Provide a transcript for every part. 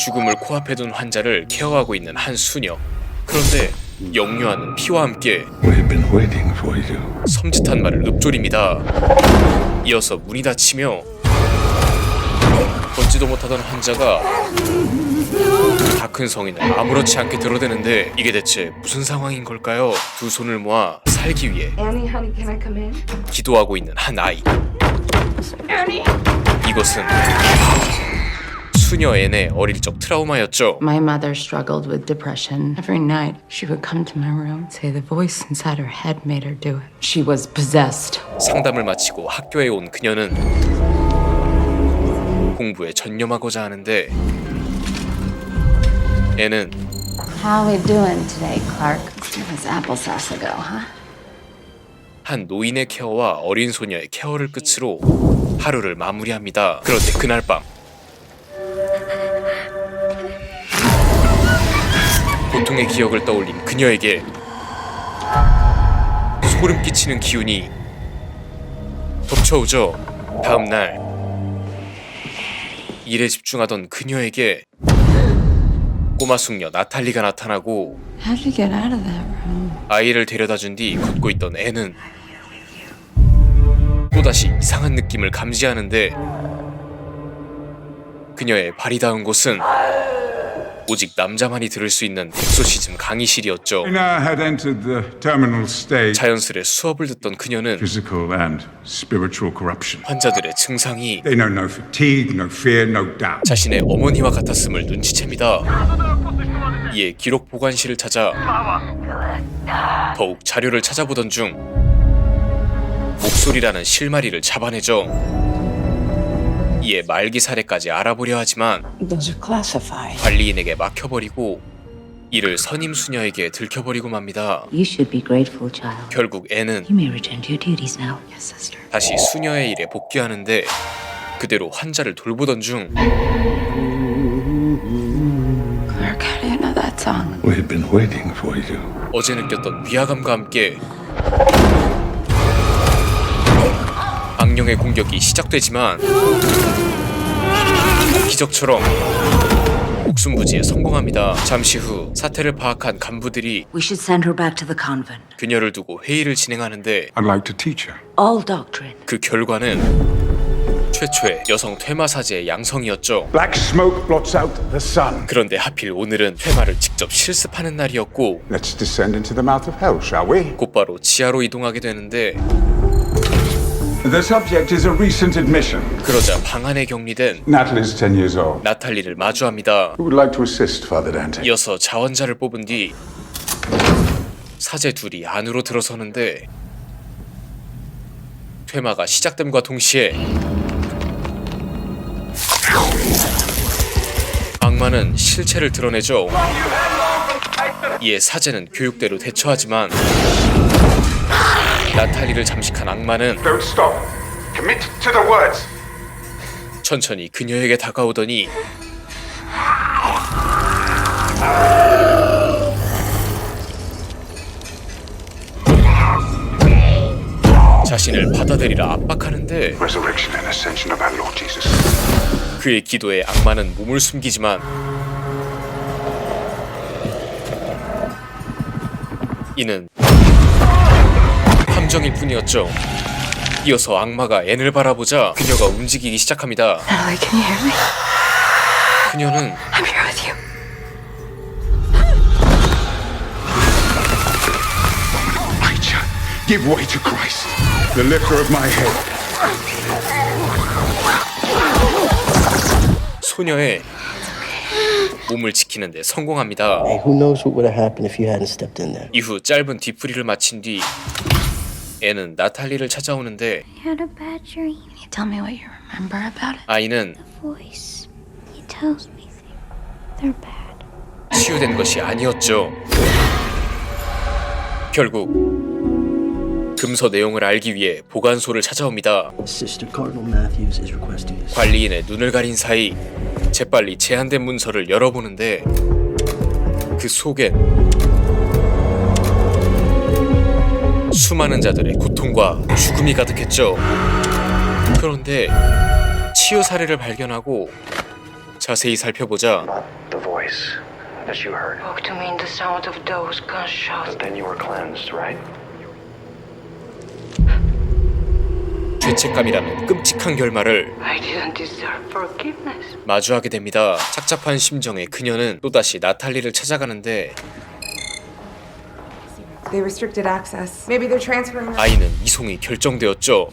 죽음을 코앞에 둔 환자를 케어하고 있는 한 수녀. 그런데 역류하는 피와 함께 We've been waiting for you. 섬찟한 말을 읊조립니다. 이어서 문이 닫히며 걷지도 못하던 환자가 다 큰 성인을 아무렇지 않게 들어대는데 이게 대체 무슨 상황인 걸까요? 두 손을 모아 살기 위해 Annie, honey, can I come in? 기도하고 있는 한 아이. Annie! 이것은 수녀 앤의 어릴 적 트라우마였죠. My mother struggled with depression. Every night, she would come to my room, say the voice inside her head made her do it. She was possessed. 상담을 마치고 학교에 온 그녀는 공부에 전념하고자 하는데 앤은 How we doing today, Clark? It was applesauce ago, huh? 한 노인의 케어와 어린 소녀의 케어를 끝으로 하루를 마무리합니다. 그런데 그날 밤 고통의 기억을 떠올린 그녀에게 소름 끼치는 기운이 덮쳐오죠. 다음 날 일에 집중하던 그녀에게 꼬마 숙녀 나탈리가 나타나고 How'd you get out of that room? 아이를 데려다준 뒤 걷고 있던 앤은 또다시 이상한 느낌을 감지하는데 그녀의 발이 닿은 곳은 오직 남자만이 들을 수 있는 엑소시즘 강의실이었죠. We now had entered the terminal stage. 자연스레 수업을 듣던 그녀는 Physical and spiritual corruption. 환자들의 증상이 They know no fatigue, no fear, no doubt. 자신의 어머니와 같았음을 눈치챕니다. 이에 기록 보관실을 찾아 더욱 자료를 찾아보던 중 목소리라는 실마리를 잡아내죠. 이에 말기 사례까지 알아보려 하지만 Those are classified. 관리인에게 막혀버리고 이를 선임 수녀에게 들켜버리고 맙니다. You should be grateful, child. 결국 앤은 You may return to your duties now. Yes, sister. 다시 수녀의 일에 복귀하는데 그대로 환자를 돌보던 중 Clark, how do you know that song? We've been waiting for you. 어제 느꼈던 위화감과 함께 악령의 공격이 시작되지만 기적처럼 목숨부지에 성공합니다. 잠시 후 사태를 파악한 간부들이 We should send her back to the convent. 그녀를 두고 회의를 진행하는데 I'd like to teach her. All doctrine. 그 결과는 최초의 여성 퇴마사제의 양성이었죠. Black smoke blots out the sun. 그런데 하필 오늘은 퇴마를 직접 실습하는 날이었고 Let's descend into the mouth of hell, shall we? 곧바로 지하로 이동하게 되는데 The subject is a recent admission. 그러자 방 안에 격리된 Natalie's 10 years old. 나탈리를 마주합니다. Who would like to assist Father Dante? 이어서 자원자를 뽑은 뒤 사제 둘이 안으로 들어서는데 퇴마가 시작됨과 동시에 악마는 실체를 드러내죠. 이에 사제는 교육대로 대처하지만 나탈리를 잠식한 악마는 Don't stop. Commit to the words. 천천히 그녀에게 다가오더니 자신을 받아들이라 압박하는데 Resurrection and ascension of our Lord Jesus. 그의 기도에 악마는 몸을 숨기지만 이는 함정일 뿐이었죠. 이어서 악마가 앤을 바라보자 그녀가 움직이기 시작합니다. Natalie, can you hear me? 그녀는 I'm here with you. Preacher, give way to Christ, the lifter of my head. 소녀의 몸을 지키는데 성공합니다. Hey, who knows what would have happened if you hadn't stepped in there? 이후 짧은 뒤풀이를 마친 뒤 앤은 나탈리를 찾아오는데 I had a bad dream. Can you tell me what you remember about it? 아이는 Voice. He tells me things. They're bad. 치유된 것이 아니었죠. 결국 금서 내용을 알기 위해 보관소를 찾아옵니다. Sister Cardinal Matthews is requesting this. 관리인의 눈을 가린 사이 재빨리 제한된 문서를 열어보는데 그 속엔 수많은 자들의 고통과 죽음이 가득했죠. 그런데 치유 사례를 발견하고 자세히 살펴보자 The voice that you heard. Spoke to me in the sound of those gunshots. But then you were cleansed, right? 죄책감이라는 끔찍한 결말을 I didn't deserve forgiveness. 마주하게 됩니다. 착잡한 심정의 그녀는 또다시 나탈리를 찾아가는데 They restricted access. Maybe they're transferring. 아이는 이송이 결정되었죠.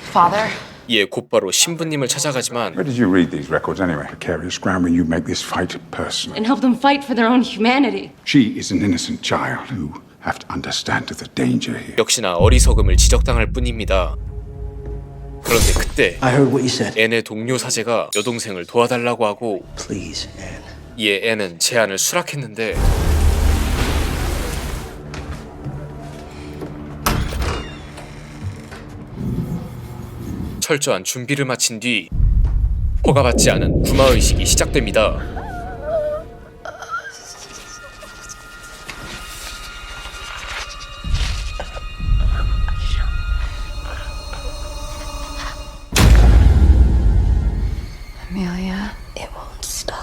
Father? 이에 곧바로 신부님을 찾아가지만 Where did you read these records anyway? Precarious ground when you make this fight personal. And help them fight for their own humanity. She is an innocent child who have to understand the danger here. 역시나 어리석음을 지적당할 뿐입니다. 그런데 그때 I heard what you said. 앤의 동료 사제가 여동생을 도와달라고 하고 Please, Anne. 이에 앤은 제안을 수락했는데 철저한 준비를 마친 뒤 허가받지 않은 구마의식이 시작됩니다. Amelia. It won't stop.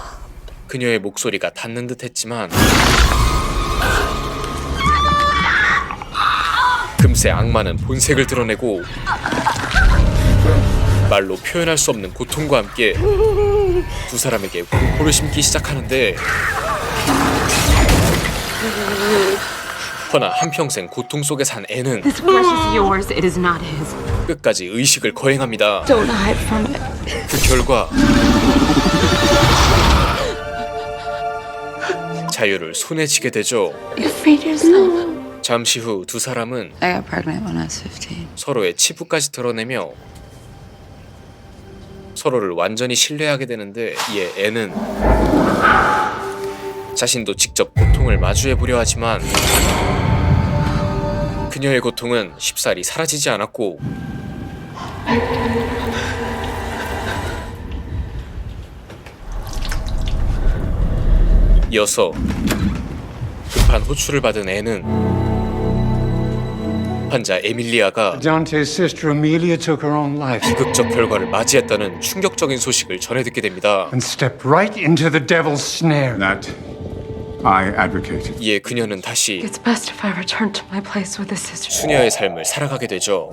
그녀의 목소리가 닿는 듯 했지만 금세 악마는 본색을 드러내고 말로 표현할 수 없는 고통과 함께 두 사람에게 공포를 심기 시작하는데 허나 한평생 고통 속에 산 앤은 This flesh is yours. It is not his. 끝까지 의식을 거행합니다. Don't hide from it. 그 결과 자유를 손에 쥐게 되죠. You freed yourself. 잠시 후 두 사람은 I got pregnant when I was 15. 서로의 치부까지 드러내며 서로를 완전히 신뢰하게 되는데 이에 앤은 자신도 직접 고통을 마주해보려 하지만 그녀의 고통은 쉽사리 사라지지 않았고 이어서 급한 호출을 받은 앤은 환자 에밀리아가 Dante's sister Amelia took her own life 비극적 결과를 맞이했다는 충격적인 소식을 전해 듣게 됩니다. and stepped right into the devil's snare. That I advocated. 이에 그녀는 다시 It's best if I return to my place with the sisters. 수녀의 삶을 살아가게 되죠.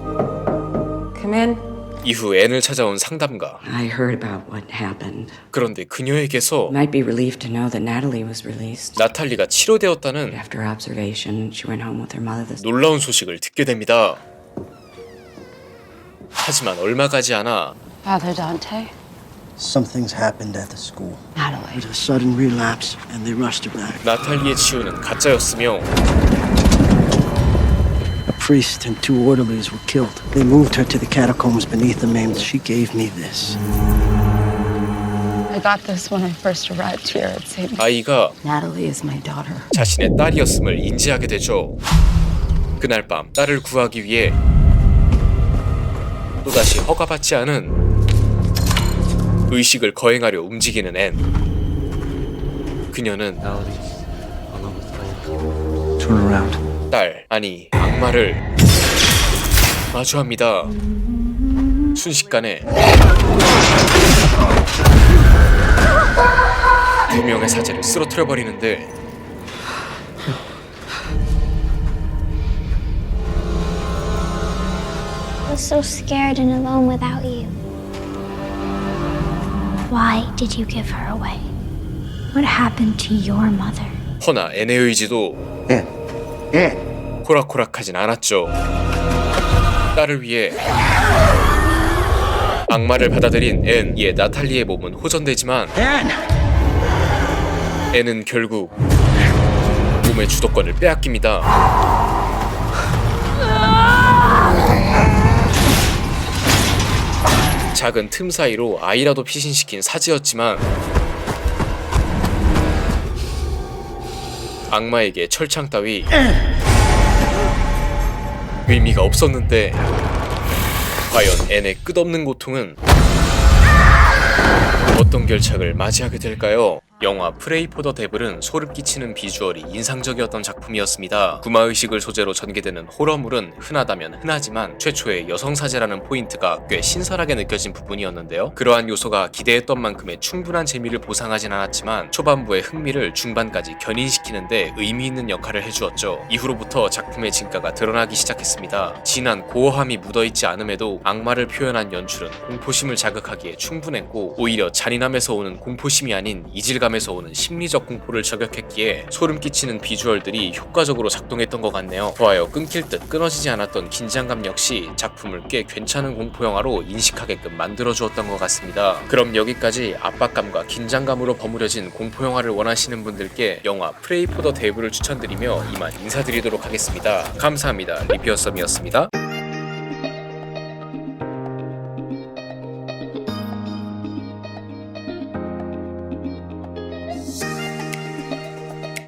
Come in. 이후 앤을 찾아온 상담가. I heard about what happened. 그런데 그녀에게서 Might be relieved to know that Natalie was released. 나탈리가 치료되었다는 After observation, she went home with her mother this 놀라운 소식을 듣게 됩니다. 하지만 얼마 가지 않아 Father Dante. Some things happened at the school. Natalie. It was a sudden relapse, and they rushed her back. 나탈리의 치유는 가짜였으며 A priest and 2 orderlies were killed. They moved her to the catacombs beneath the names. She gave me this. I got this when I first arrived here at St. 아이가 Natalie is my daughter. 자신의 딸이었음을 인지하게 되죠. 그날 밤 딸을 구하기 위해 또다시 허가받지 않은 의식을 거행하려 움직이는 앤. 그녀는 Turn around. 딸, 아니 악마를 마주합니다. 순식간에 2명의 사제를 쓰러뜨려 버리는데 I was so scared and alone without you. Why did you give her away? What happened to your mother? 허나 앤의 의지도 호락호락하진 않았죠. 딸을 위해 악마를 받아들인 앤, 이에 나탈리의 몸은 호전되지만 앤은 결국 몸의 주도권을 빼앗깁니다. 작은 틈 사이로 아이라도 피신시킨 사제였지만 악마에게 철창 따위 의미가 없었는데 과연 앤의 끝없는 고통은 어떤 결착을 맞이하게 될까요? 영화 프레이 포 더 데블은 소름 끼치는 비주얼이 인상적이었던 작품이었습니다. 구마의식을 소재로 전개되는 호러물은 흔하다면 흔하지만 최초의 여성사제라는 포인트가 꽤 신선하게 느껴진 부분이었는데요. 그러한 요소가 기대했던 만큼의 충분한 재미를 보상하진 않았지만 초반부의 흥미를 중반까지 견인시키는데 의미 있는 역할을 해주었죠. 이후로부터 작품의 진가가 드러나기 시작했습니다. 진한 고어함이 묻어있지 않음에도 악마를 표현한 연출은 공포심을 자극하기에 충분했고 오히려 잔인함에서 오는 공포심이 아닌 이질감에서 오는 심리적 공포를 저격했기에 소름 끼치는 비주얼들이 효과적으로 작동했던 것 같네요. 좋아요 끊길 듯 끊어지지 않았던 긴장감 역시 작품을 꽤 괜찮은 공포영화로 인식하게끔 만들어주었던 것 같습니다. 그럼 여기까지 압박감과 긴장감으로 버무려진 공포영화를 원하시는 분들께 영화 프레이 포 더 데블을 추천드리며 이만 인사드리도록 하겠습니다. 감사합니다. 리뷰어썸이었습니다.